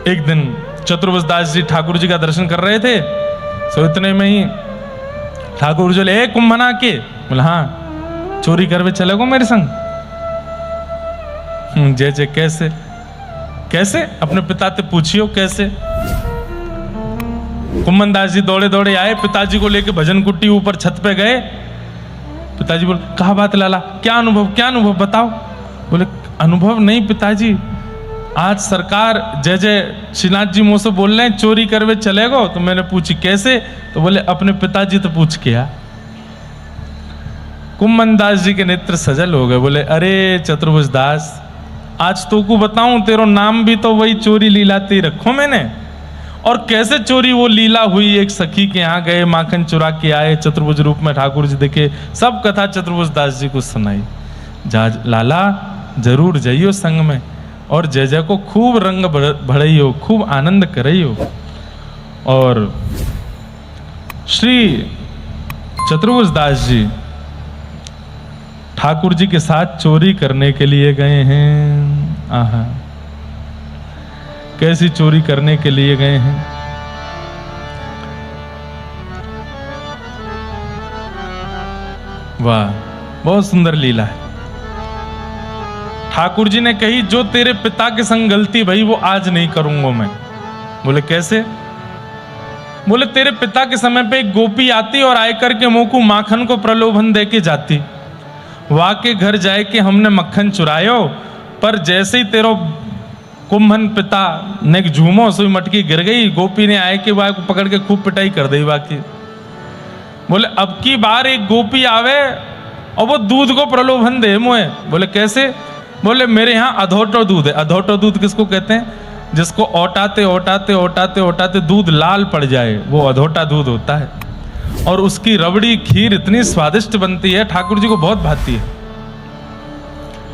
एक दिन चतुर्भुज दास जी ठाकुर जी का दर्शन कर रहे थे, सो इतने में ही ठाकुर जी बोले, कुंभना के, बोला हाँ, चोरी करवे चलेगो मेरे संग? जय जय, कैसे कैसे? अपने पिता से पूछियो कैसे। कुंभन दास जी दौड़े दौड़े आए, पिताजी को लेके भजन कुट्टी ऊपर छत पे गए। पिताजी बोले, कहा बात लाला, क्या अनुभव बताओ। बोले, अनुभव नहीं पिताजी, आज सरकार जय जय श्रीनाथ जी मुझसे बोल रहे हैं चोरी करवे चलेगो। तो मैंने पूछी कैसे, तो बोले अपने पिताजी तो पूछ के आ। कुंभन दास जी के नेत्र सजल हो गए, बोले अरे चतुर्भुज दास, आज तो को बताऊं, तेरो नाम भी तो वही चोरी लीलाती रखो मैंने। और कैसे चोरी वो लीला हुई, एक सखी के यहाँ गए, माखन चुरा के आए, चतुर्भुज रूप में ठाकुर जी देखे, सब कथा चतुर्भुज दास जी को सुनाई। जा लाला, जरूर जाइयो संग में, और जय जय को खूब रंग भड़इयो, खूब आनंद करइयो। और श्री चतुर्भुज दास जी ठाकुर जी के साथ चोरी करने के लिए गए हैं। आहा, कैसी चोरी करने के लिए गए हैं? वाह, बहुत सुंदर लीला है। ठाकुर जी ने कही, जो तेरे पिता के संग गलती भई वो आज नहीं करूंगा मैं। बोले कैसे? बोले तेरे पिता के समय पे एक गोपी आती और आयकर के मुंह को माखन को प्रलोभन दे के जाती। वहां के घर जाए के हमने मक्खन चुरायो, पर जैसे ही तेरो कुंभन पिता ने झूमो, सोई मटकी गिर गई। गोपी ने आए के वहां को पकड़ के खूब पिटाई कर दी बाकी। बोले अब की बार एक गोपी आवे और वो दूध को प्रलोभन दे मुझे। बोले कैसे? बोले मेरे यहाँ अधोटो दूध है। अधोटो दूध किसको कहते हैं? जिसको ओटाते ओटाते ओटाते ओटाते दूध लाल पड़ जाए, वो अधोटा दूध होता है। और उसकी रबड़ी खीर इतनी स्वादिष्ट बनती है, ठाकुर जी को बहुत भाती है।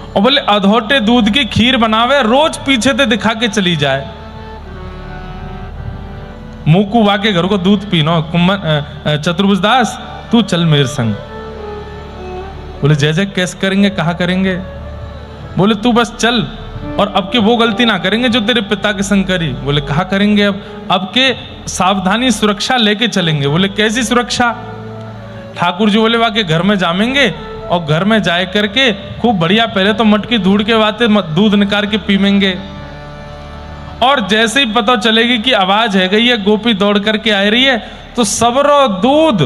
और बोले अधोटे दूध की खीर बनावे, रोज पीछे से दिखा के चली जाए। मुकु वाके घर को दूध पीनो, कुंभन चतुर्भुज दास तू चल मेरे संग। बोले जय जय कैसे करेंगे, कहा करेंगे? बोले तू बस चल, और अब के वो गलती ना करेंगे जो तेरे पिता के संग करी। बोले कहा करेंगे? अब के सावधानी सुरक्षा लेके चलेंगे। बोले कैसी सुरक्षा? ठाकुर जी बोले वाके घर में जामेंगे, और घर में जाए करके खूब बढ़िया पहले तो मटकी धूड़ के बातें दूध निकाल के पीमेंगे। और जैसे ही पता चलेगी कि आवाज है गई है, गोपी दौड़ करके आ रही है, तो सबरो दूध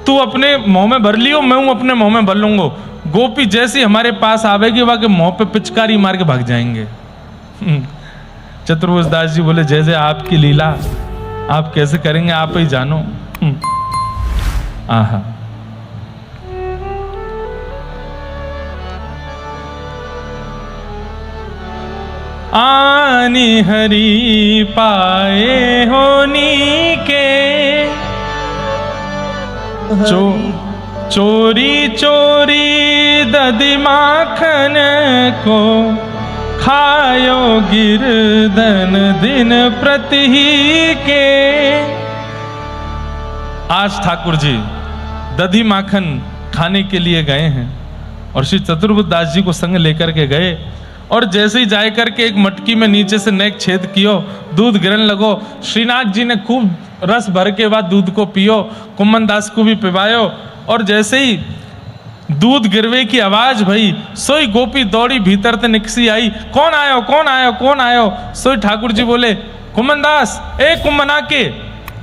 तू अपने मुंह में भर लियो, मैं हूं अपने मुंह में भर लूंगा। गोपी जैसी हमारे पास आवेगी, वहां के मुंह पे पिचकारी मार के भाग जाएंगे। चतुर्भुज दास जी बोले जैसे आपकी लीला, आप कैसे करेंगे आप ही जानो। आहा, आनी हरि पाए होनी के, चोरी चोरी दधि माखन को, खायो गिरधन दिन प्रति के। आज ठाकुर जी दधि माखन खाने के लिए गए हैं, और श्री चतुर्भुज दास जी को संग लेकर के गए। और जैसे ही जाए करके एक मटकी में नीचे से नेक छेद कियो, दूध गिरन लगो। श्रीनाथ जी ने खूब रस भर के बाद दूध को पियो, कुंभन दास को भी पिवायो। और जैसे ही दूध गिरवे की आवाज भई, सोई गोपी दौड़ी भीतर से निकसी आई। कौन आयो कौन आयो कौन आयो? सोई ठाकुर जी बोले कुंभन दास, ए कुंभना के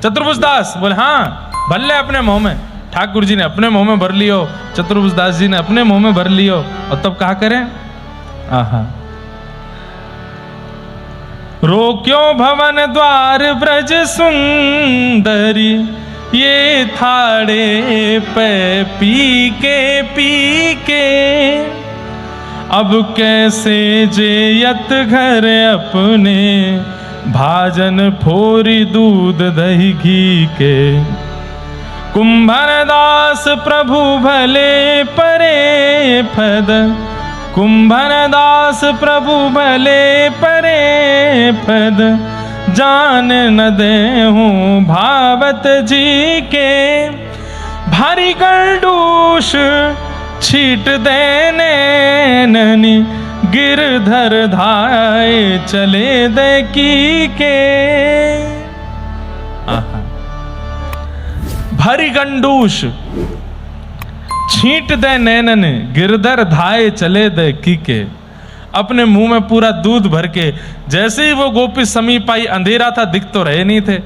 चतुर्भुज दास। बोले हाँ, भर ले अपने मुंह में। ठाकुर जी ने अपने मुंह में भर लियो, चतुर्भुज दास जी ने अपने मुंह में भर लियो। और तब कहा करें? आहा, रोक्यो भवन द्वार ब्रज सुंदरी, ये थाड़े पे पी के। अब कैसे जेयत घर अपने, भाजन फोरी दूध दही घी के। कुंभन दास प्रभु भले परे फद, कुंभन दास प्रभु भले परे पद। जान न दे हूँ भावत जी के, भारी गलडूस छीट देने ननी, गिरधर धाये चले दैकी के। आहा। भरी गंडूष छींट दे नैनन गिरधर धाये चले दैकी के। अपने मुंह में पूरा दूध भर के जैसे ही वो गोपी समीप आई, अंधेरा था, दिख तो रहे नहीं थे,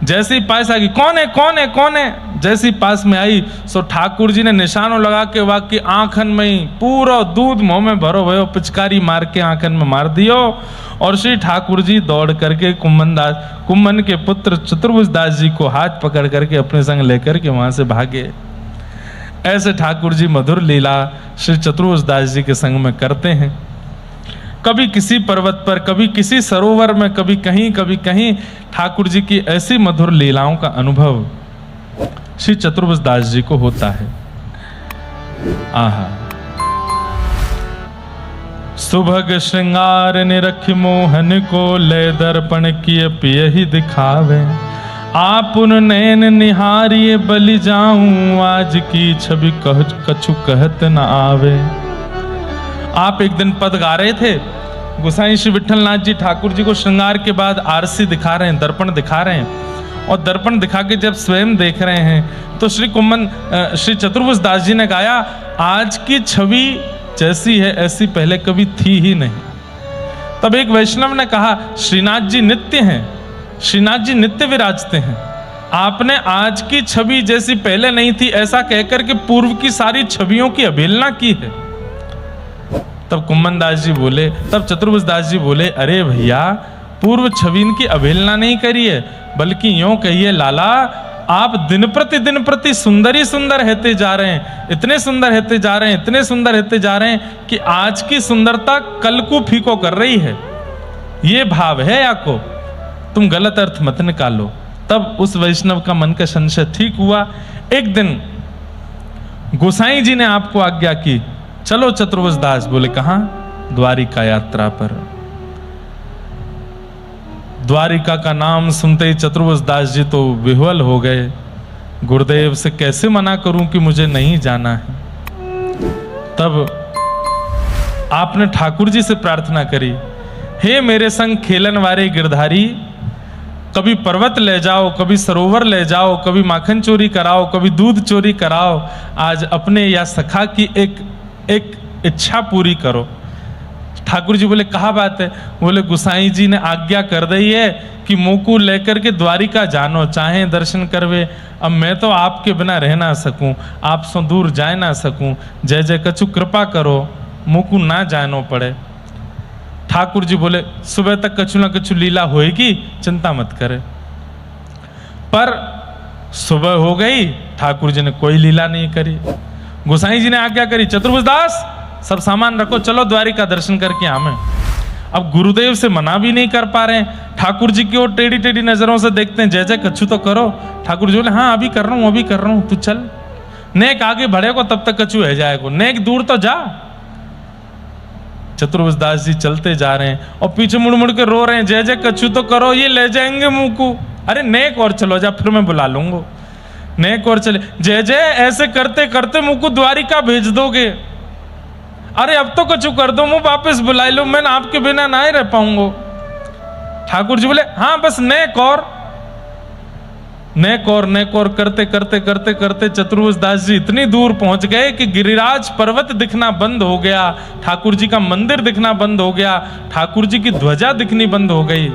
जैसे ही पास आ गई, कौन है कौन है कौन है, जैसी पास में आई सो ठाकुर जी ने निशानों लगा के वाकई आंखन में ही पूरा दूध मुंह में भरो भयो, पिचकारी मार के आंखन में मार दियो। और श्री ठाकुर जी दौड़ करके कुम्भन के पुत्र चतुर्भुज दास जी को हाथ पकड़ करके अपने संग लेकर के वहां से भागे। ऐसे ठाकुर जी मधुर लीला श्री चतुर्भुज दास जी के संग में करते हैं। कभी किसी पर्वत पर, कभी किसी सरोवर में, कभी कहीं ठाकुर जी की ऐसी मधुर लीलाओं का अनुभव श्री चतुर्भुज दास जी को होता है। आहा। सुभग श्रृंगार निरख मोहन को ले दर्पण किए पिय ही दिखावे। आप उन नैन निहारिए बलि जाऊं आज की छवि कछु कहत न आवे। आप एक दिन पद गा रहे थे, गोसाई श्री विठलनाथ जी ठाकुर जी को श्रृंगार के बाद आरसी दिखा रहे हैं, दर्पण दिखा रहे हैं, और दर्पण दिखा के जब स्वयं देख रहे हैं तो श्री चतुर्भुज दास जी ने गाया, आज की छवि जैसी है ऐसी पहले कभी थी ही नहीं। तब एक वैष्णव ने कहा, श्रीनाथ जी नित्य हैं, श्रीनाथ जी नित्य विराजते हैं, आपने आज की छवि जैसी पहले नहीं थी ऐसा कहकर के पूर्व की सारी छवियों की अवहेलना की है। तब कुम्भन दास जी बोले, तब चतुर्भुज दास जी बोले, अरे भैया पूर्व छवि की अवहेलना नहीं करिए, बल्कि यूं कहिए लाला, आप दिन प्रति सुंदर ही सुंदर होते जा रहे हैं, इतने सुंदर होते जा रहे हैं, इतने सुंदर होते जा रहे हैं कि आज की सुंदरता कल को फीको कर रही है। ये भाव है आपको, तुम गलत अर्थ मत निकालो। तब उस वैष्णव का मन का संशय ठीक हुआ। एक दिन गोसाई जी ने आपको आज्ञा की, चलो चतुर्भुज दास। बोले कहां? द्वारिका यात्रा पर। द्वारिका का नाम सुनते ही चतुर्भुज दास जी तो विह्वल हो गए। गुरुदेव से कैसे मना करूं कि मुझे नहीं जाना है। तब आपने ठाकुर जी से प्रार्थना करी, हे मेरे संग खेलन वाले गिरधारी, कभी पर्वत ले जाओ, कभी सरोवर ले जाओ, कभी माखन चोरी कराओ, कभी दूध चोरी कराओ, आज अपने या सखा की एक इच्छा पूरी करो। ठाकुर जी बोले कहा बात है? बोले गुसाई जी ने आज्ञा कर दी है कि मोकू लेकर के द्वारिका जानो, चाहे दर्शन करवे। अब मैं तो आपके बिना रह ना सकूं, आप सो दूर जाए ना सकूं, जय जय कछु कृपा करो, मोकू ना जानो पड़े। ठाकुर जी बोले सुबह तक कछु ना कछु लीला होएगी, चिंता मत करे। पर सुबह हो गई, ठाकुर जी ने कोई लीला नहीं करी। गोसाई जी ने आज्ञा करी, चतुर्भुज दास सब सामान रखो, चलो द्वारिका दर्शन करके आवे। अब गुरुदेव से मना भी नहीं कर पा रहे हैं, ठाकुर जी की ओर टेढ़ी टेढ़ी नजरों से देखते हैं, जय जय कछु तो करो। ठाकुर जी बोले हाँ अभी कर रहा हूँ, अभी कर रहा हूँ, तू चल। नेक आगे बढ़ेगा तब तक कछु है जाएगा, नेक दूर तो जा। चतुर्भुज दास जी चलते जा रहे हैं और पीछे मुड़ मुड़ के रो रहे हैं, जय जय कछु तो करो, ये ले जाएंगे मुंह को। अरे नेक और चलो जा, फिर मैं बुला लूंगा। नेक और चले, जय जय ऐसे करते करते मुंह को द्वारिका भेज दोगे। अरे अब तो कछु कर दो, मुंह वापस बुला लो, मैं आपके बिना ना ही रह पाऊंगा। ठाकुर जी बोले हाँ बस नेक और करते करते करते करते चतुर्भुज दास जी इतनी दूर पहुंच गए कि गिरिराज पर्वत दिखना बंद हो गया, ठाकुर जी का मंदिर दिखना बंद हो गया, ठाकुर जी की ध्वजा दिखनी बंद हो गई।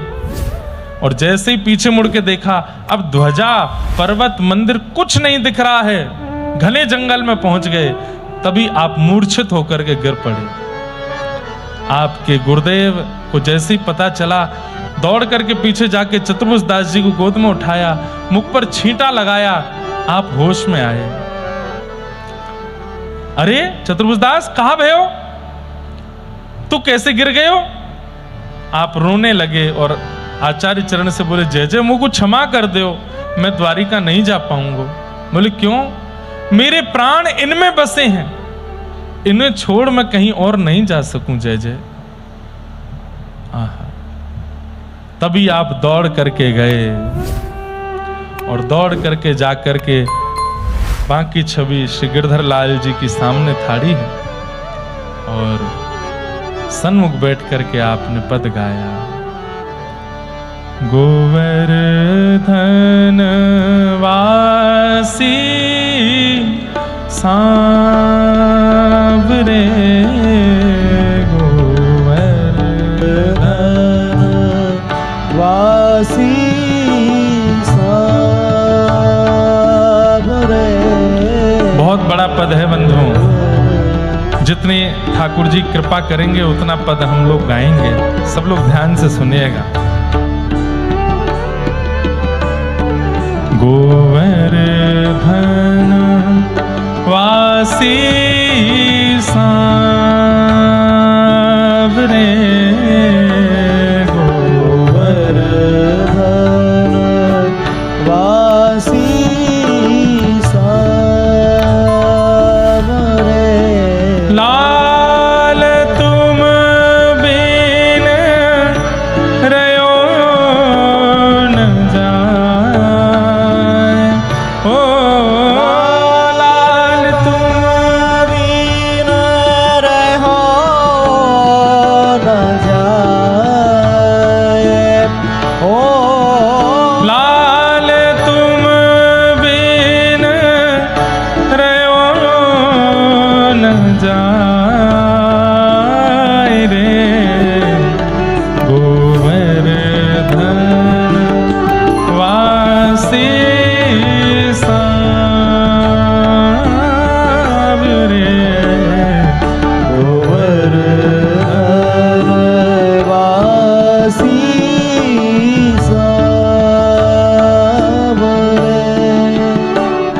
और जैसे ही पीछे मुड़ के देखा, अब ध्वजा, पर्वत, मंदिर कुछ नहीं दिख रहा है, घने जंगल में पहुंच गए। तभी आप मूर्छित होकर के गिर पड़े। आपके गुरुदेव को जैसे ही पता चला, दौड़ करके पीछे जाके चतुर्भुज दास जी को गोद में उठाया, मुख पर छींटा लगाया, आप होश में आए। अरे चतुर्भुज दास कहां भय हो, तू कैसे गिर गए हो? आप रोने लगे और आचार्य चरण से बोले, जय जय मुझको क्षमा कर दो, मैं द्वारिका नहीं जा पाऊंगा। बोले क्यों? मेरे प्राण इनमें बसे हैं, इन्हें छोड़ मैं कहीं और नहीं जा सकूं। जय जय। आहा। तभी आप दौड़ करके गए और दौड़ करके जा करके बाकी छवि श्री गिरधर लाल जी की सामने थाड़ी है और सन्मुख बैठ करके आपने पद गाया, गोवर्धन वासी सांवरे, गोवर्धन वासी सांवरे। बहुत बड़ा पद है बंधुओं, जितनी ठाकुर जी कृपा करेंगे उतना पद हम लोग गाएंगे। सब लोग ध्यान से सुनिएगा। गोवर्धन वासी सांवरे, गोवर्धन वासी सांवरे। लाल तुम बिन रयो न जाए, ओ लाल तुम बिन रहो न जाए, ओ लाल तुम बिन रयो न जाए रे, गोवर्धन वासी सांवरे, गोवर्धन वासी सांवरे।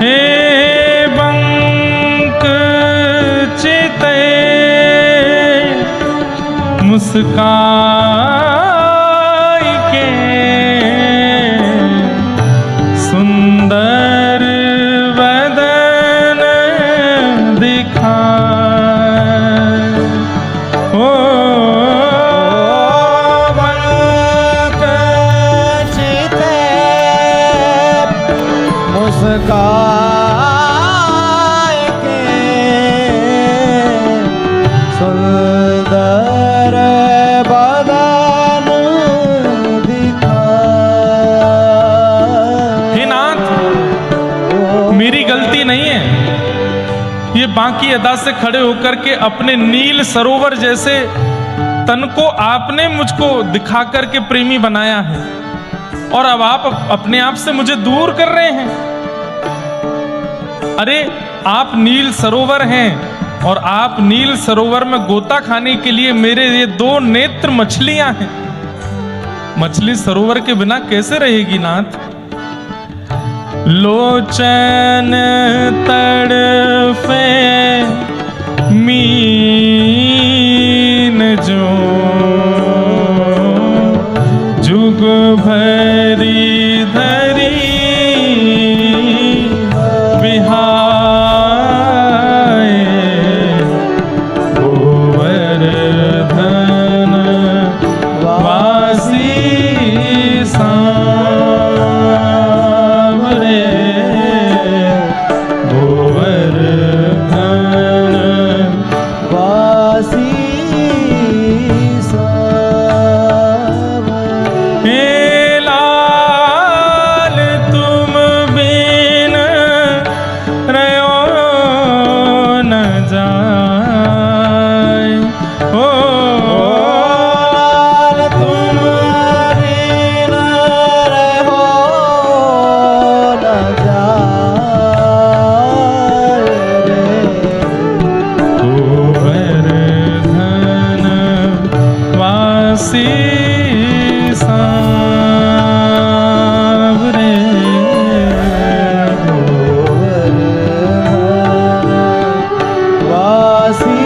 हे बंक चिते मुस्काई के, सुंदर वदन दिखाए, ओ बंक चिते मुस्काए के, सुंदर बदन दिखाए। हे नाथ, मेरी गलती नहीं है, ये बाकी अदा से खड़े होकर के अपने नील सरोवर जैसे तन को आपने मुझको दिखा करके प्रेमी बनाया है, और अब आप अपने आप से मुझे दूर कर रहे हैं। अरे आप नील सरोवर हैं, और आप नील सरोवर में गोता खाने के लिए मेरे ये दो नेत्र मछलियां हैं। मछली सरोवर के बिना कैसे रहेगी नाथ? लोचन तड़फे मीन जो, जुग भरी धरी बिहाए, गोवर्धन वासी सांवरे, गोवर्धन वासी सांवरे। हे लाल तुम बिन रयो न जाए, ओ लाल तुम बिन रहो न जाए रे, गोवर्धन वासी सांवरे, वासी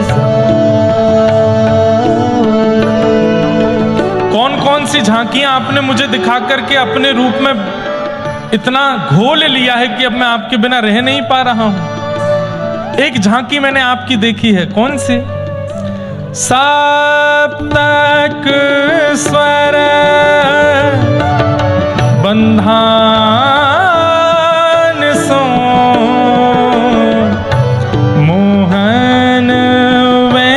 सांवरे। कौन कौन सी झांकियां आपने मुझे दिखा करके अपने रूप में इतना घोल लिया है कि अब मैं आपके बिना रह नहीं पा रहा हूं। एक झांकी मैंने आपकी देखी है, कौन सी? सप्तक स्वर बंधान सो, मोहन वे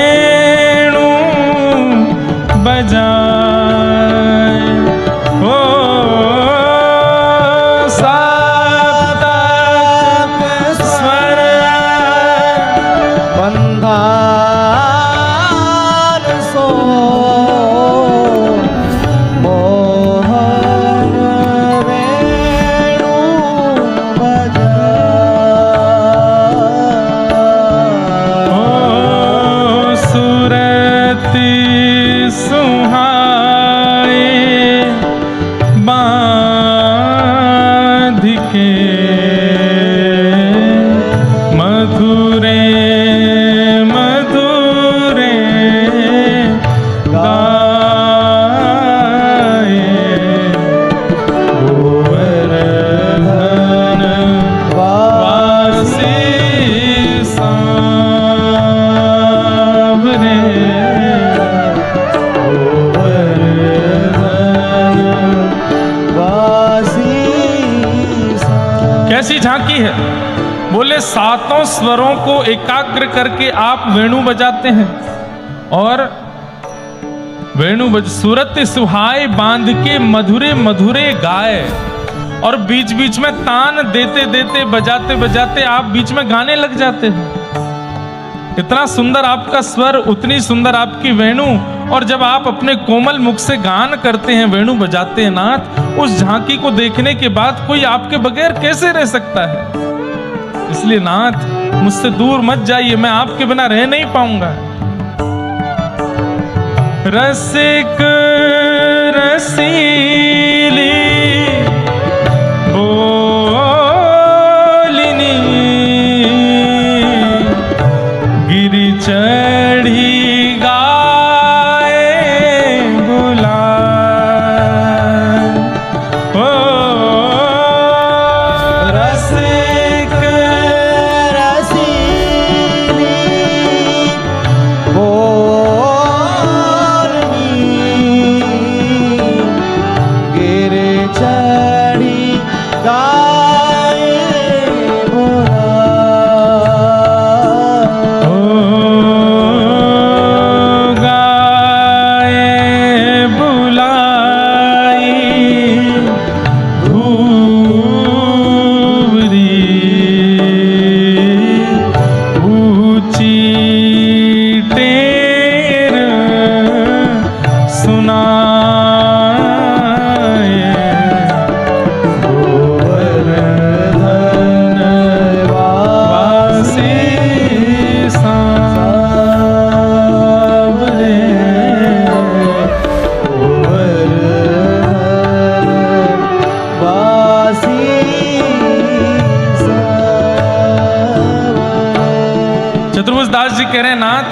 कैसी झांकी है? बोले सातों स्वरों को एकाग्र करके आप वेणु बजाते हैं और सूरत सुहाए बांध के मधुरे मधुरे गाए, और बीच बीच में तान देते देते बजाते बजाते आप बीच में गाने लग जाते हैं। इतना सुंदर आपका स्वर, उतनी सुंदर आपकी वेणु, और जब आप अपने कोमल मुख से गान करते हैं, वेणु बजाते हैं नाथ, उस झांकी को देखने के बाद कोई आपके बगैर कैसे रह सकता है? इसलिए नाथ मुझसे दूर मत जाइए, मैं आपके बिना रह नहीं पाऊंगा। रसिक रसीली बोलिनी गिरि चढ़ी गाए बुलाए। ओ रसिक रसीली बोलनी गिर चढ़ी गाए बुलाए। ओ गाए बुलाई धूरी ऊंची टेर सुनाए। गोवर्धन वासी सांवरे वासी चतुर्भुज दास जी कह रहे हैं नाथ,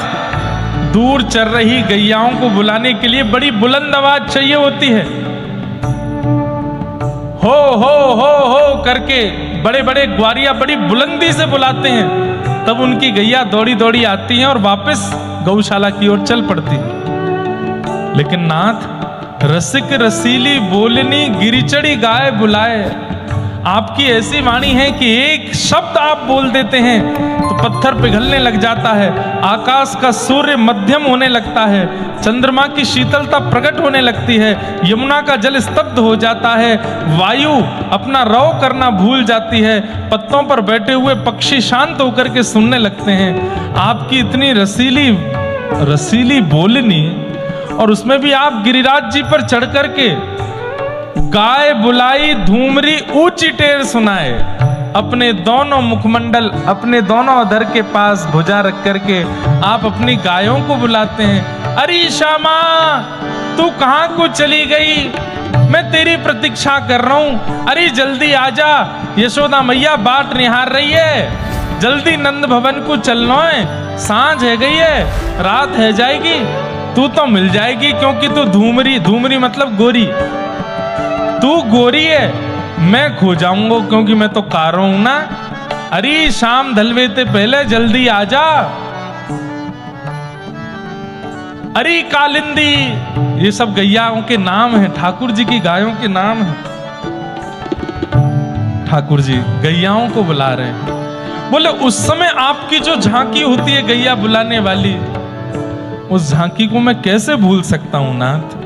दूर चल रही गैयाओं को बुलाने के लिए बड़ी बुलंद आवाज चाहिए होती है। हो करके बड़े बड़े ग्वारिया बड़ी बुलंदी से बुलाते हैं, तब उनकी गैया दौड़ी दौड़ी आती हैं और वापस गौशाला की ओर चल पड़ती है। लेकिन नाथ रसिक रसीली बोलनी गिरिचड़ी गाय बुलाए, आपकी ऐसी वाणी है कि एक शब्द आप बोल देते हैं तो पत्थर पिघलने लग जाता है, आकाश का सूर्य मध्यम होने लगता है, चंद्रमा की शीतलता प्रकट होने लगती है, यमुना का जल स्तब्ध हो जाता है, वायु अपना रव करना भूल जाती है, पत्तों पर बैठे हुए पक्षी शांत होकर के सुनने लगते हैं। आपकी इतनी रसीली बोलनी, और उसमें भी आप गिरिराज जी पर चढ़ करके गाय बुलाई धूमरी ऊंची टेर सुनाए, अपने दोनों मुखमंडल अपने दोनों अधर के पास भुजा रख करके आप अपनी गायों को बुलाते हैं। अरे श्यामा तू कहाँ को चली गई, मैं तेरी प्रतीक्षा कर रहा हूं, अरे जल्दी आजा, यशोदा मैया बाट निहार रही है, जल्दी नंद भवन को चलना है, सांझ है गई है, रात है जाएगी, तू तो मिल जाएगी, क्योंकि तू धूमरी मतलब गोरी, तू गोरी है, मैं खो जाऊंगा क्योंकि मैं तो कारो हूं ना। अरे शाम ढलवेते पहले जल्दी आजा। अरे कालिंदी, ये सब गैयाओं के नाम हैं, ठाकुर जी की गायों के नाम हैं। ठाकुर जी गैयाओं को बुला रहे हैं। बोले उस समय आपकी जो झांकी होती है गैया बुलाने वाली, उस झांकी को मैं कैसे भूल सकता हूं नाथ?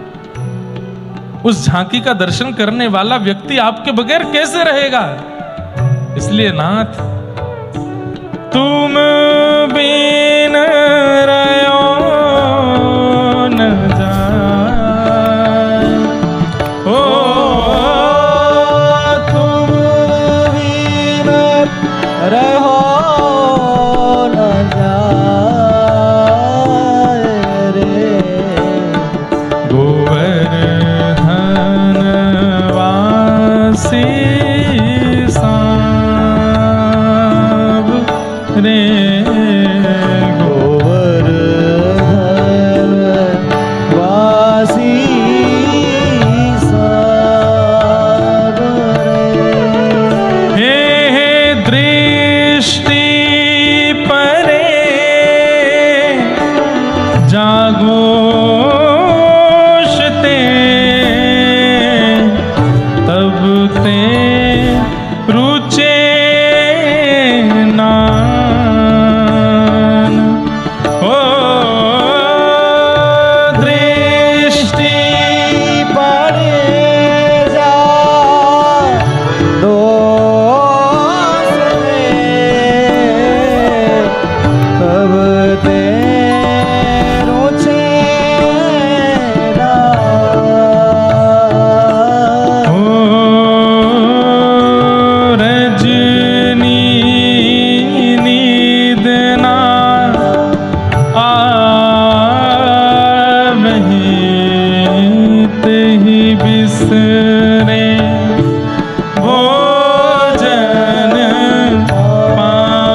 उस झांकी का दर्शन करने वाला व्यक्ति आपके बगैर कैसे रहेगा? इसलिए नाथ तुम बिन रहो न जाए, ओ तुम बिन रहो न जाए रे। गोवर्धन वासी सांवरे बिसरे भोजन पान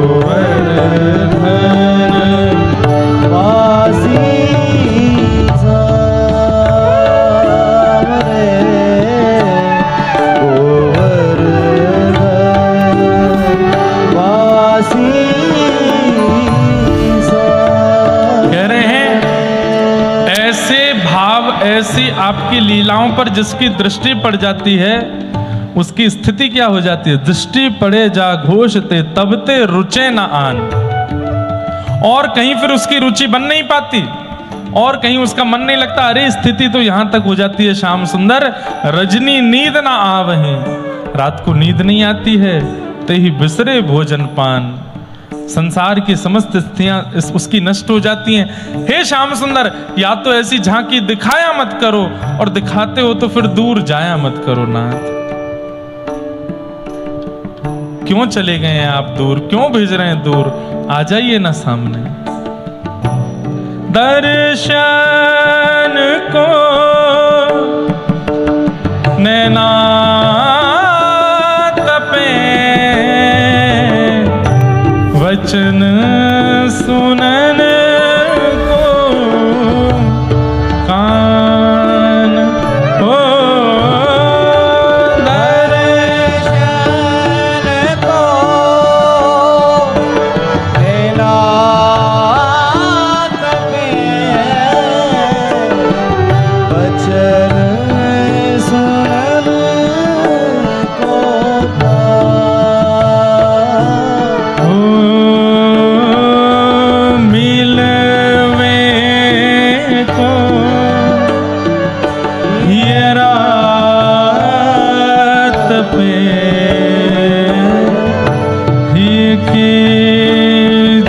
गोवर्धन वासी सामरे गोवर्धन वासी कह रहे हैं ऐसे भाव ऐसी आपकी लीलाओं पर जिसकी दृष्टि पड़ जाती है उसकी स्थिति क्या हो जाती है? दृष्टि पड़े जा घोषते तबते रुचे न आन। और कहीं फिर उसकी रुचि बन नहीं पाती और कहीं उसका मन नहीं लगता। अरे स्थिति तो यहां तक हो जाती है श्याम सुंदर, रजनी नींद ना आवहे, रात को नींद नहीं आती है, ते ही बिसरे भोजन पान। संसार की समस्त स्थितियां उसकी नष्ट हो जाती हैं। हे श्याम सुंदर, या तो ऐसी झांकी दिखाया मत करो और दिखाते हो तो फिर दूर जाया मत करो नाथ। क्यों चले गए हैं आप दूर? क्यों भेज रहे हैं दूर? आ जाइए ना सामने। दर्शन को नैना तपे, वचन सुनन को कान हो। दर्शन को नैना तपे, वचन सुनन को ओ मिलवे को ये रात पे ही की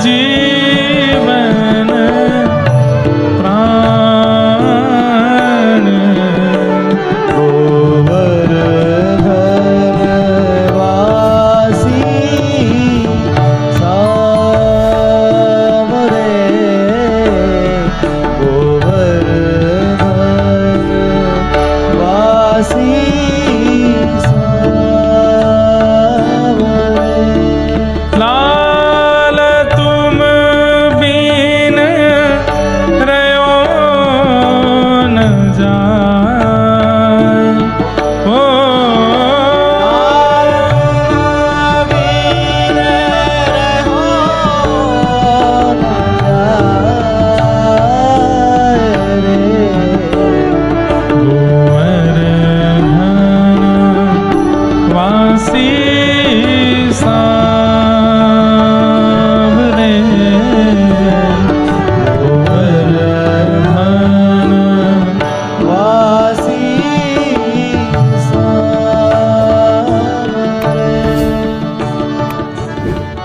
जीवन प्राण गोवर्धन वासी सामरे गोवर्धन वासी सामरे। लाल तुम बीन रहो न जाए ओ वीर रहो न जाए रे। गोवर्धन वासी सावरे गोवर्धन। वासी सामरे।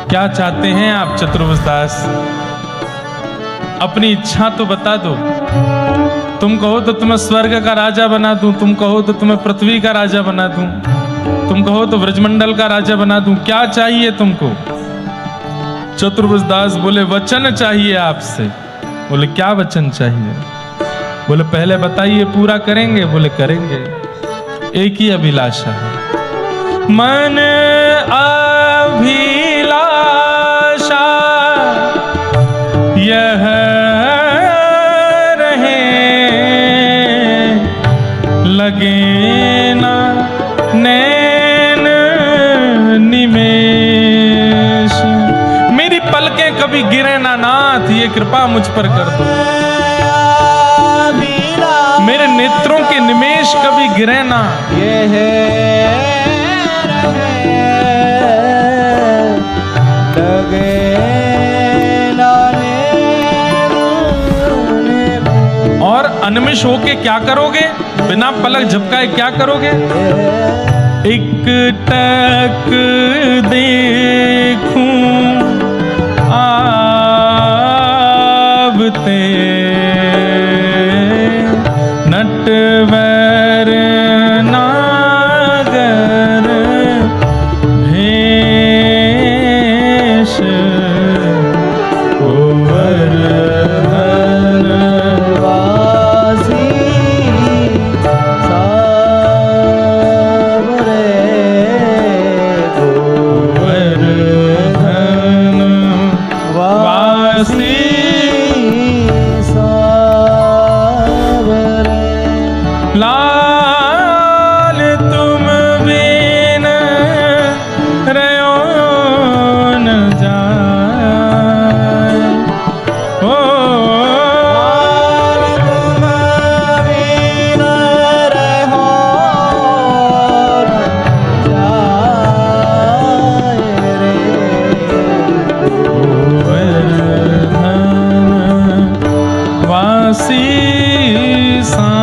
क्या चाहते हैं आप चतुर्भुज दास? अपनी इच्छा तो बता दो। तुम कहो तो तुम्हें स्वर्ग का राजा बना दूं, तुम कहो तो तुम्हें पृथ्वी का राजा बना दूं, तुम कहो तो ब्रजमंडल का राजा बना दूं। क्या चाहिए तुमको? चतुर्भुज दास बोले वचन चाहिए आपसे। बोले क्या वचन चाहिए? बोले पहले बताइए, पूरा करेंगे? बोले करेंगे। एक ही अभिलाषा है, मन अभिलाषा यह रहे, लगे ना नैन निमेष। मेरी पलकें कभी गिरे ना नाथ, ये कृपा मुझ पर कर दो। मेरे नेत्रों के निमेष कभी गिरे ना। यह रहे, लगे लाने और अनमिष होके क्या करोगे? बिना पलक झपकाए क्या करोगे? एक टक देखूं आवते, नटवर नागर भेष गोवर्धन वासी सांवरे।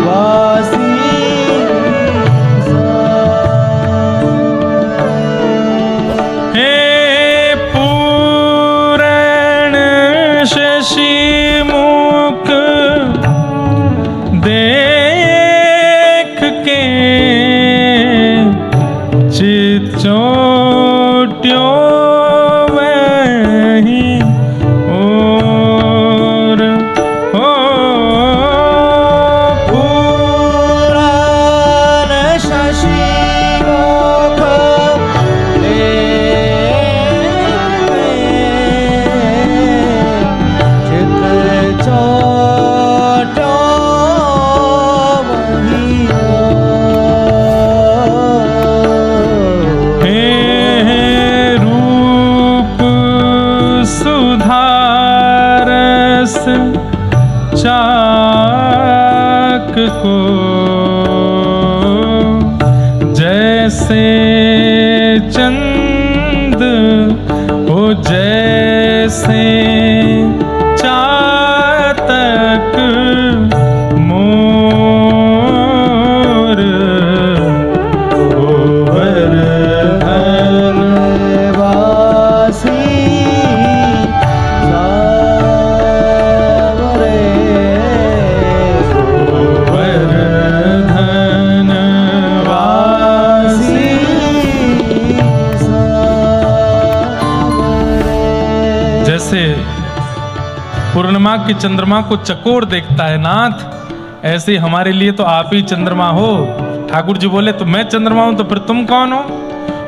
वासी हे पूरण शशि मुख देख के चिचोट्यो वहीं और हो पुराण शशि मुख चित चोटो वही हे रूप सुधारस चाक को जैसे चंद हो जैसे चातक मोर गोवर्धन वासी सांवरे गोवर्धन वासी। जैसे पूर्णिमा की चंद्रमा को चकोर देखता है नाथ, ऐसे हमारे लिए तो आप ही चंद्रमा हो। ठाकुर जी बोले तो मैं चंद्रमा हूं तो फिर तुम कौन हो?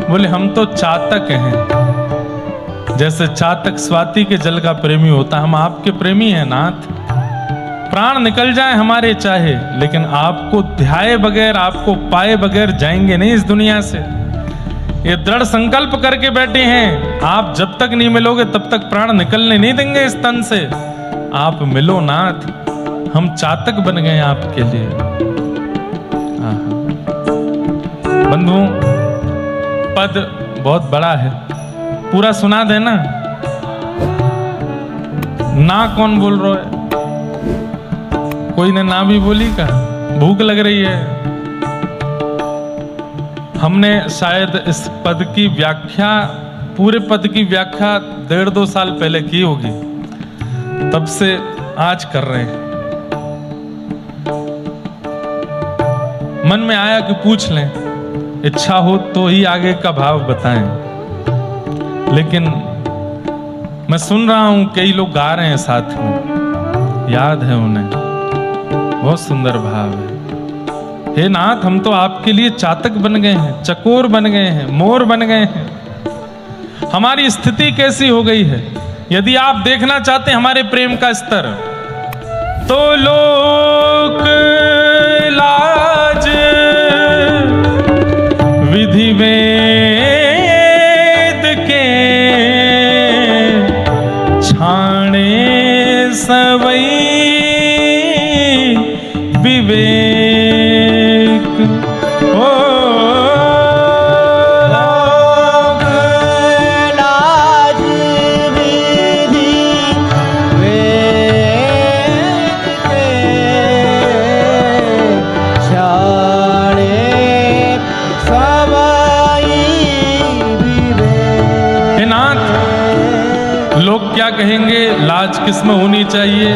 बोले हम तो चातक हैं। जैसे चातक स्वाति के जल का प्रेमी होता, हम आपके प्रेमी हैं नाथ। प्राण निकल जाए हमारे चाहे, लेकिन आपको ध्याए बगैर, आपको पाए बगैर जाएंगे नहीं इस दुनिया से। ये दृढ़ संकल्प करके बैठे हैं, आप जब तक नहीं मिलोगे तब तक प्राण निकलने नहीं देंगे इस तन से। आप मिलो नाथ, हम चातक बन गए आपके लिए। बंधुओं, पद बहुत बड़ा है, पूरा सुना देना। ना कौन बोल रहा है? कोई ने ना भी बोली का? भूख लग रही है। हमने शायद इस पद की व्याख्या, पूरे पद की व्याख्या 1.5-2 साल पहले की होगी, तब से आज कर रहे हैं। मन में आया कि पूछ लें, इच्छा हो तो ही आगे का भाव बताएं। लेकिन मैं सुन रहा हूं कई लोग गा रहे हैं साथ में, याद है उन्हें, बहुत सुंदर भाव है। हे नाथ, हम तो आपके लिए चातक बन गए हैं, चकोर बन गए हैं, मोर बन गए हैं। हमारी स्थिति कैसी हो गई है? यदि आप देखना चाहते हैं हमारे प्रेम का स्तर, तो लोक लाज विधि वेद के छाणे सवई विवेक। ओ लाज विधि वेद के छाणे सवई विवेक। हे नाथ, लोग क्या कहेंगे, लाज किसमें होनी चाहिए,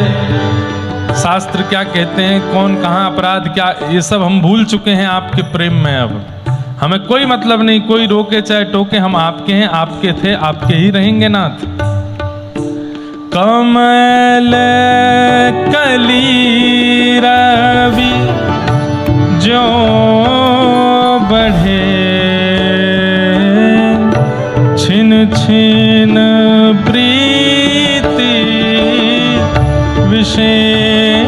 शास्त्र क्या कहते हैं, कौन कहाँ अपराध क्या, ये सब हम भूल चुके हैं आपके प्रेम में। अब हमें कोई मतलब नहीं, कोई रोके चाहे टोके, हम आपके हैं, आपके थे, आपके ही रहेंगे नाथ। कमल कली रवि जो बढ़े, छिन छिन प्रीति विशेष।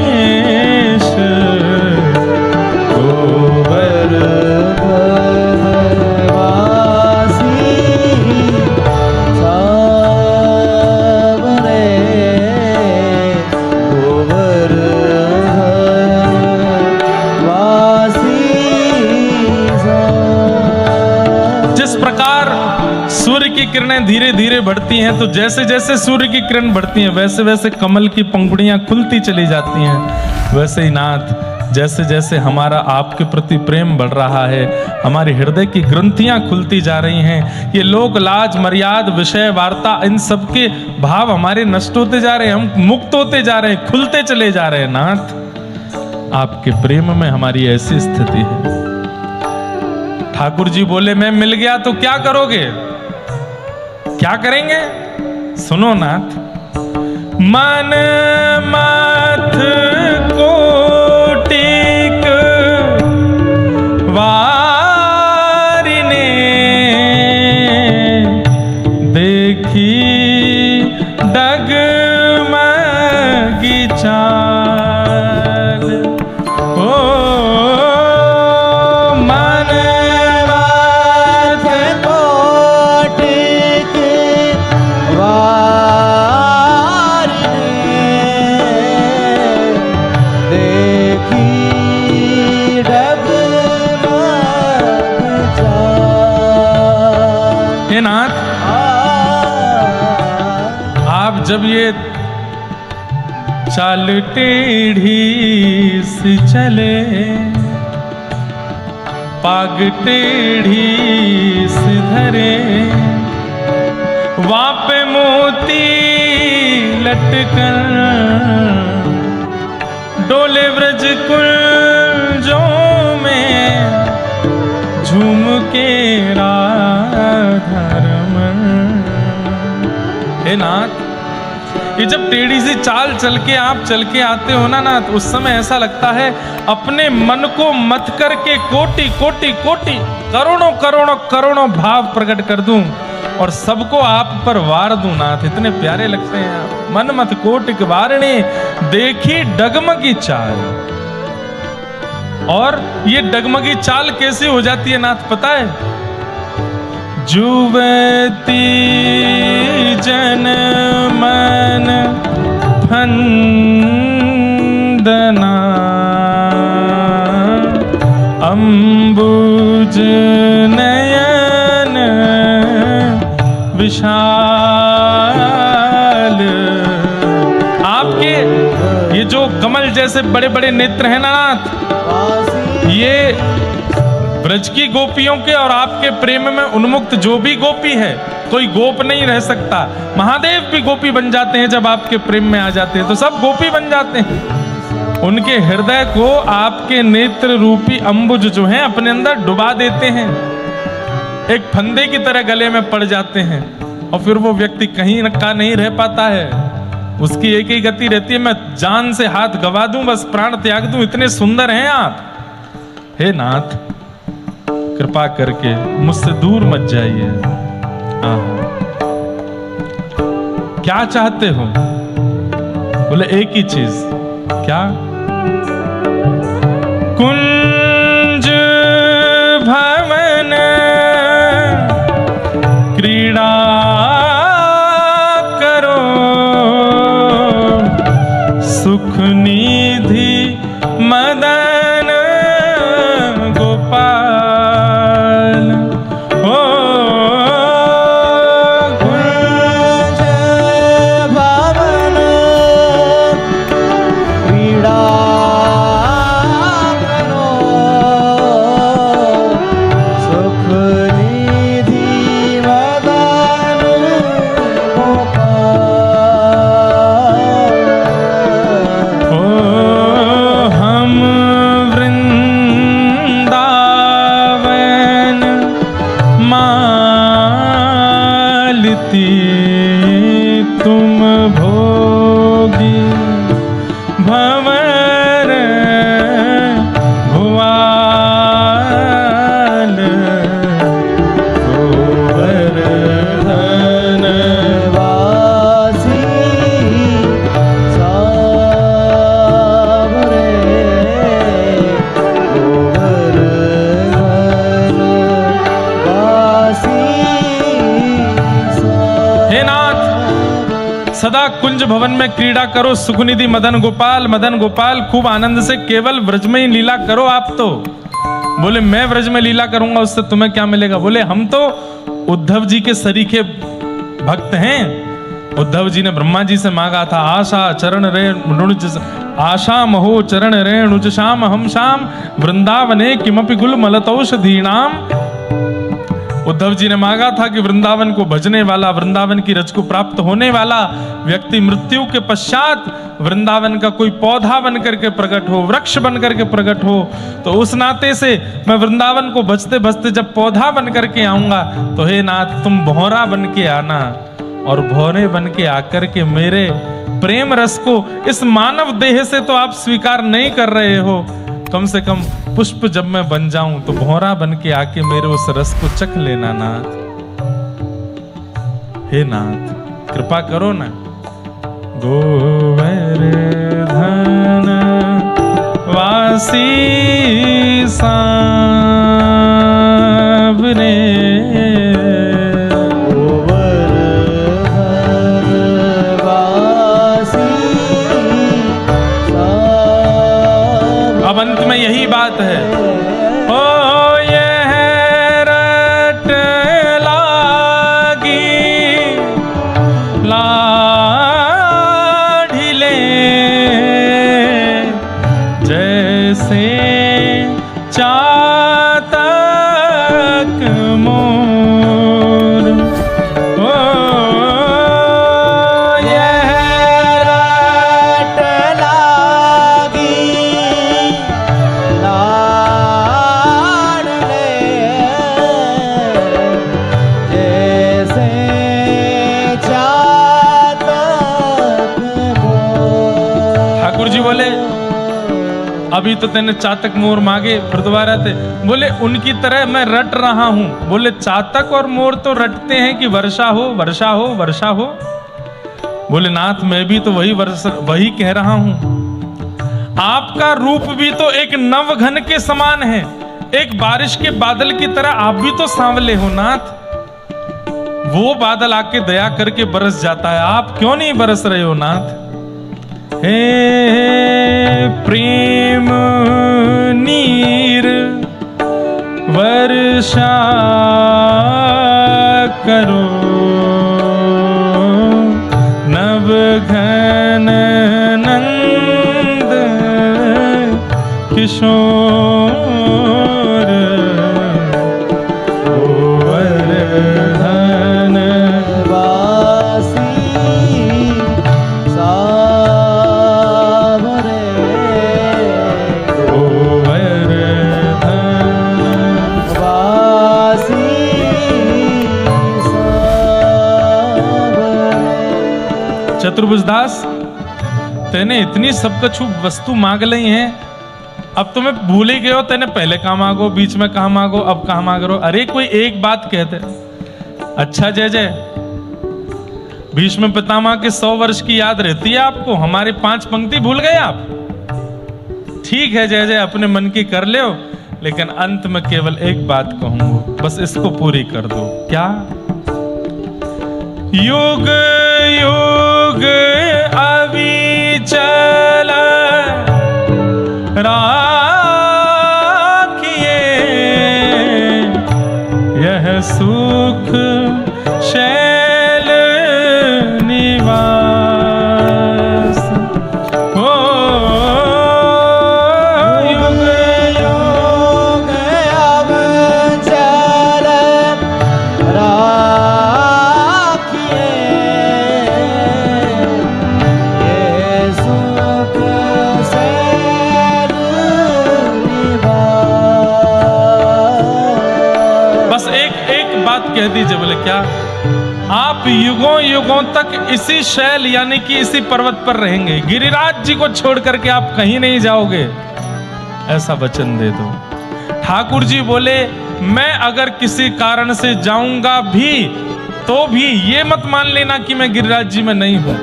गोवर्धनवासी सांवरे गोवर्धनवासी सांवरे। जिस की किरणें धीरे धीरे बढ़ती हैं, तो जैसे जैसे सूर्य की किरण बढ़ती हैं वैसे वैसे कमल की पंखुड़ियां खुलती चली जाती हैं। वैसे ही नाथ, जैसे जैसे हमारा आपके प्रति प्रेम बढ़ रहा है, हमारे हृदय की ग्रंथियां खुलती जा रही हैं। ये लोक लाज मर्याद विषय वार्ता, इन सब के भाव हमारे नष्ट होते जा रहे हैं, हम मुक्त होते जा रहे हैं, खुलते चले जा रहे हैं। नाथ, आपके प्रेम में हमारी ऐसी स्थिति है। ठाकुर जी बोले मैं मिल गया तो क्या करोगे? क्या करेंगे? सुनो नाथ। मन मत कोटिक वारिने, देखी डगमगी चाल। ओ मन मत कोटिक वारिने, देखी डगमग चाल। हे नाथ, आप जब ये चाल टेढ़ी सी चले, पाग टेढ़ी सी धरे, वापे मोती लटकर, डोले व्रज कुंजों में, झूम के राधा रमण। हे नाथ, ये जब टेढ़ी सी चाल चल के आप चल के आते हो ना नाथ, उस समय ऐसा लगता है अपने मन को मथ करके कोटि कोटि कोटि करोड़ों करोड़ों करोड़ों भाव प्रकट कर दूं और सबको आप पर वार दूं नाथ। इतने प्यारे लगते हैं आप। मन मत कोटिक वारणे, देखी डगमगी चाल। और ये डगमगी चाल कैसे हो जाती है नाथ पता है? जुवती जन मन फंदना, अम्बुज नयन विशाल। आपके ये जो कमल जैसे बड़े बड़े नेत्र हैं ना नाथ, ये ब्रज की गोपियों के और आपके प्रेम में उन्मुक्त जो भी गोपी है, कोई गोप नहीं रह सकता। महादेव भी गोपी बन जाते हैं जब आपके प्रेम में आ जाते हैं, तो सब गोपी बन जाते हैं। उनके हृदय को आपके नेत्र रूपी अंबुज जो हैं अपने अंदर डुबा देते हैं, एक फंदे की तरह गले में पड़ जाते हैं, और फिर वो व्यक्ति कहीं का नहीं रह पाता है। उसकी एक ही गति रहती है, मैं जान से हाथ गवा दूं, बस प्राण त्याग दूं। इतने सुंदर हैं आप। हे नाथ, कृपा करके मुझसे दूर मत जाइए। क्या चाहते हो? बोले एक ही चीज। क्या? कुंज भवन क्रीड़ा करो, सुख निधि मदन गोपाल। ओ कुंज भवन क्रीड़ा करो, सुख निधि मदन गोपाल। ओ हम वृंदावन मालती, तुम भोगी भंवर भुआल। गोवर्धन वासी सावरे, गोवर्धन वासी हे नाथ, सदा कुंज भवन में क्रीड़ा करो, सुखनिधि मदन गोपाल। मदन गोपाल खूब आनंद से केवल व्रज में ही लीला करो आप तो। बोले मैं व्रज में लीला करूंगा उससे तुम्हें क्या मिलेगा? बोले हम तो उद्धव जी के सरीखे भक्त हैं। उद्धव जी ने ब्रह्मा जी से मांगा था, आशा चरण रेणुज आशा महो चरण रेणुज श्याम हम श्याम वृंदावने किमपि गुल मलतौषधीनाम। उद्धव जी ने मांगा था कि वृंदावन को भजने वाला, वृंदावन की रज को प्राप्त होने वाला व्यक्ति मृत्यु के पश्चात वृंदावन का कोई पौधा बन करके प्रकट हो, वृक्ष बन करके प्रकट हो। तो उस नाते से मैं वृंदावन को बचते बचते जब पौधा बन करके आऊंगा, तो हे नाथ तुम भौरा बन के आना, और भौरे बन के आकर के मेरे प्रेम रस को इस मानव देह से तो आप स्वीकार नहीं कर रहे हो, कम से कम पुष्प जब मैं बन जाऊं तो भौरा बन के आके मेरे उस रस को चख लेना नाथ। हे नाथ कृपा करो ना। गोवर्धन वासी सांवरे अंत में यही बात है, ओ यह रट लागी लाढ़िले जैसे चातक मोर। ओ अभी तो तेने चातक मोर मांगे, फिर दोबारा थे बोले उनकी तरह मैं रट रहा हूं। बोले चातक और मोर तो रटते हैं कि वर्षा हो वर्षा हो वर्षा हो। बोले नाथ मैं भी तो वही कह रहा हूं। आपका रूप भी तो एक नवघन के समान है, एक बारिश के बादल की तरह आप भी तो सांवले हो नाथ। वो बादल आके दया करके बरस जाता है, आप क्यों नहीं बरस रहे हो नाथ। हे प्रेम नीर वर्षा करो, नवघन नंद किशोर गोवर्धन वासी चतुर्भुजदास तेने इतनी सब कछु वस्तु मांग ली हैं, अब तुम्हें भूल ही गए हो तेने पहले कहाँ मांगो, बीच में कहाँ मांगो, अब कहाँ मांग रहे हो। अरे कोई एक बात कहते। अच्छा जय जय, भीष्म पितामह के 100 वर्ष की याद रहती है आपको, हमारी 5 पंक्ति भूल गए आप। ठीक है जय जय अपने मन की कर ले, लेकिन अंत में केवल एक बात कहूंगा, बस इसको पूरी कर दो। क्या? युग युग अविचल राखिए यह सुख शैल निवास। हो युग युग अविचल राखिए ये सुख शैल निवास। बस एक बात कह दीजिए। बोले क्या? आप युगों युगों तक इसी शैल यानी कि इसी पर्वत पर रहेंगे, गिरिराज जी को छोड़ करके आप कहीं नहीं जाओगे, ऐसा वचन दे दो। ठाकुर जी बोले मैं अगर किसी कारण से जाऊंगा भी तो भी ये मत मान लेना कि मैं गिरिराज जी में नहीं हूं।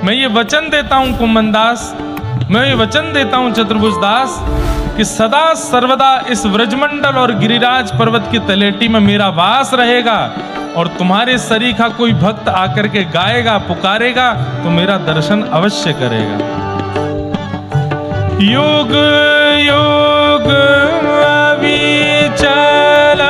मैं ये वचन देता हूं कुम्मनदास, मैं ये वचन देता हूं चतुर्भुजदास कि सदा सर्वदा इस व्रजमंडल और गिरिराज पर्वत की तलेटी में मेरा वास रहेगा, और तुम्हारे सरीखा कोई भक्त आकर के गाएगा पुकारेगा तो मेरा दर्शन अवश्य करेगा। युग युग अविचल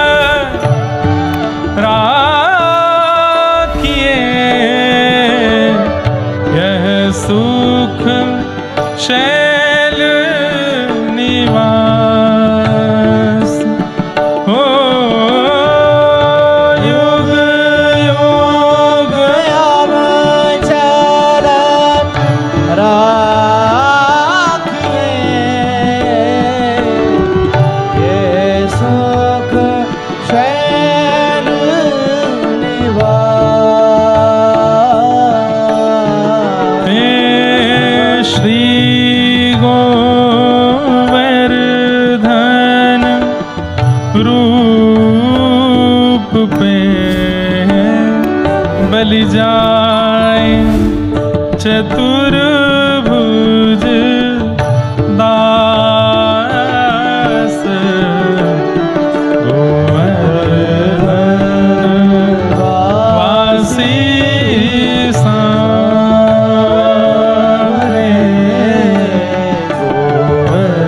पे बलि जाए चतुर्भुज दास गोवर्धन वासी सांवरे गोवर्धन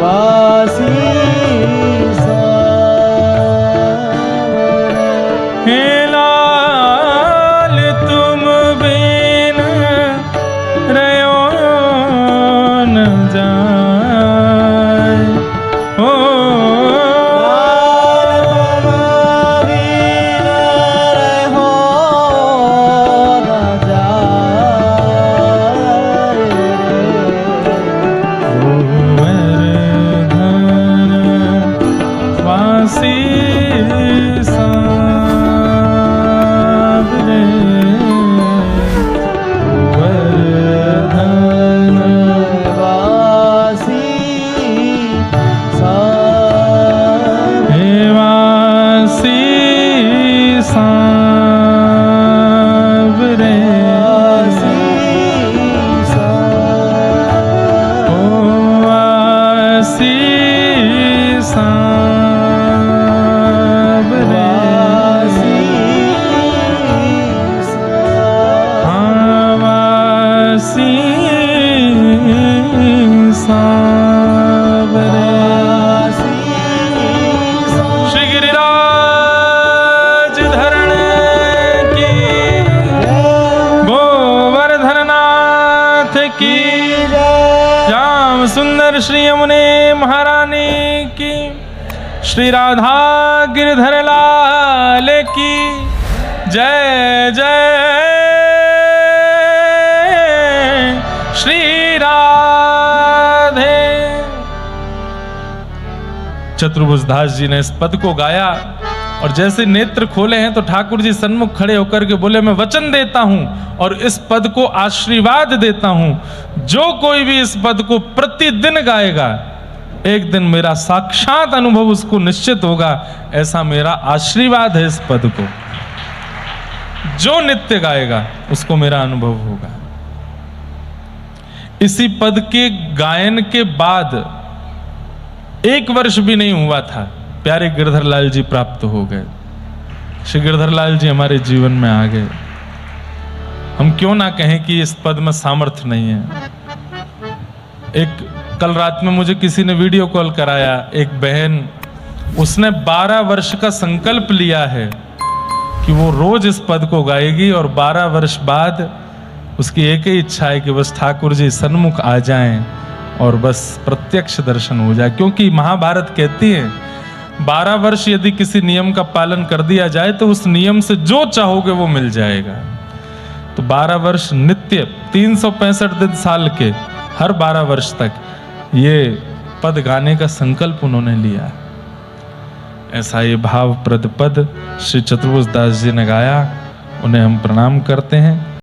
वासी सांवरे। हे लाल तुम बिन रयो न जाए हो गोवर्धन वासी सांवरे गोवर्धन हे वासी सांवरे ओ वासी सांवरे हाँ वासी सांवरे। श्री गिरिराज धरण की गोवर्धननाथ की श्याम सुंदर श्री यमुने महारानी की श्री राधा गिरधर लाल की जय जय श्री राधे। चतुर्भुज दास जी ने इस पद को गाया और जैसे नेत्र खोले हैं तो ठाकुर जी सन्मुख खड़े होकर के बोले, मैं वचन देता हूं और इस पद को आशीर्वाद देता हूं, जो कोई भी इस पद को प्रतिदिन गाएगा एक दिन मेरा साक्षात अनुभव उसको निश्चित होगा। ऐसा मेरा आशीर्वाद है इस पद को। जो नित्य गाएगा उसको मेरा अनुभव होगा। इसी पद के गायन के बाद 1 वर्ष भी नहीं हुआ था, प्यारे गिरधर लाल जी प्राप्त हो गए। श्री गिरधर लाल जी हमारे जीवन में आ गए। हम क्यों ना कहें कि इस पद में सामर्थ्य नहीं है। एक कल रात में मुझे किसी ने वीडियो कॉल कराया, एक बहन, उसने 12 वर्ष का संकल्प लिया है कि वो रोज इस पद को गाएगी और 12 वर्ष बाद उसकी एक ही इच्छा है कि बस ठाकुर जी सन्मुख आ जाएं और बस प्रत्यक्ष दर्शन हो जाए। क्योंकि महाभारत कहती है 12 वर्ष यदि किसी नियम का पालन कर दिया जाए तो उस नियम से जो चाहोगे वो मिल जाएगा। तो 12 वर्ष नित्य 365 दिन साल के हर 12 वर्ष तक ये पद गाने का संकल्प उन्होंने लिया। ऐसा ये भावप्रद पद श्री चतुर्भुज दास जी ने गाया, उन्हें हम प्रणाम करते हैं।